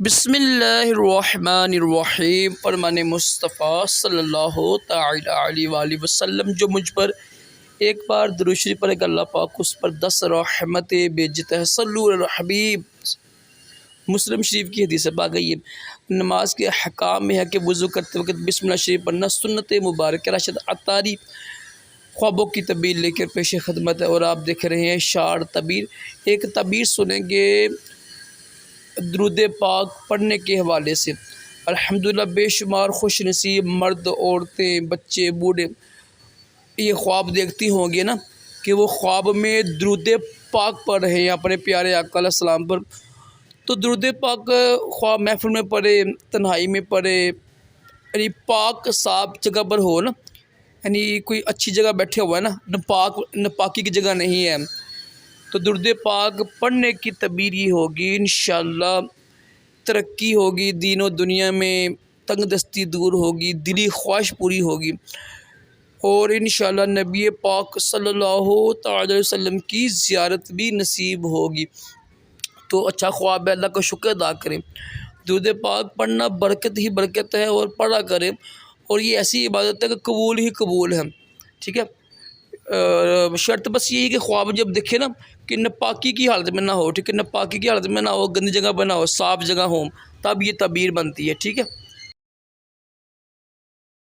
بسم اللہ الرحمن الرحیم فرمان مصطفیٰ صلی اللہ تعالی علیہ وآلہ وسلم جو مجھ پر ایک بار درود شریف پڑھے گا اللہ پاک اس پر 10 رحمتیں بھیجتا ہے۔ صلو علی الحبیب۔ مسلم شریف کی حدیث پا گئی ہے، نماز کے احکام میں ہے کہ وضو کرتے وقت بسم اللہ شریف پڑھنا سنت مبارک۔ راشد عطاری خوابوں کی تعبیر لے کر پیش خدمت ہے اور آپ دیکھ رہے ہیں شعر تعبیر۔ ایک تعبیر سنیں گے درود پاک پڑھنے کے حوالے سے۔ الحمدللہ بے شمار خوش نصیب مرد، عورتیں، بچے، بوڑھے یہ خواب دیکھتی ہوں گے نا کہ وہ خواب میں درود پاک پڑھ رہے ہیں اپنے پیارے آقا علیہ السلام پر۔ تو درود پاک خواب محفل میں پڑھے، تنہائی میں پڑھے، یعنی پاک صاف جگہ پر ہو نا، یعنی کوئی اچھی جگہ بیٹھے ہوا ہے نا، ناپاکی کی جگہ نہیں ہے، تو درود پاک پڑھنے کی تعبیر یہ ہوگی انشاءاللہ ترقی ہوگی، دین و دنیا میں تنگ دستی دور ہوگی، دلی خواہش پوری ہوگی، اور انشاءاللہ نبی پاک صلی اللہ تعالی علیہ وسلم کی زیارت بھی نصیب ہوگی۔ تو اچھا خواب ہے، اللہ کا شکر ادا کریں۔ درود پاک پڑھنا برکت ہی برکت ہے اور پڑھا کریں، اور یہ ایسی عبادت ہے کہ قبول ہی قبول ہے، ٹھیک ہے۔ شرط بس یہی کہ خواب جب دیکھے نا کہ ناپاکی کی حالت میں نہ ہو، ٹھیک ہے، ناپاکی کی حالت میں نہ ہو، گندی جگہ پر نہ ہو، صاف جگہ ہو، تب یہ تعبیر بنتی ہے، ٹھیک ہے۔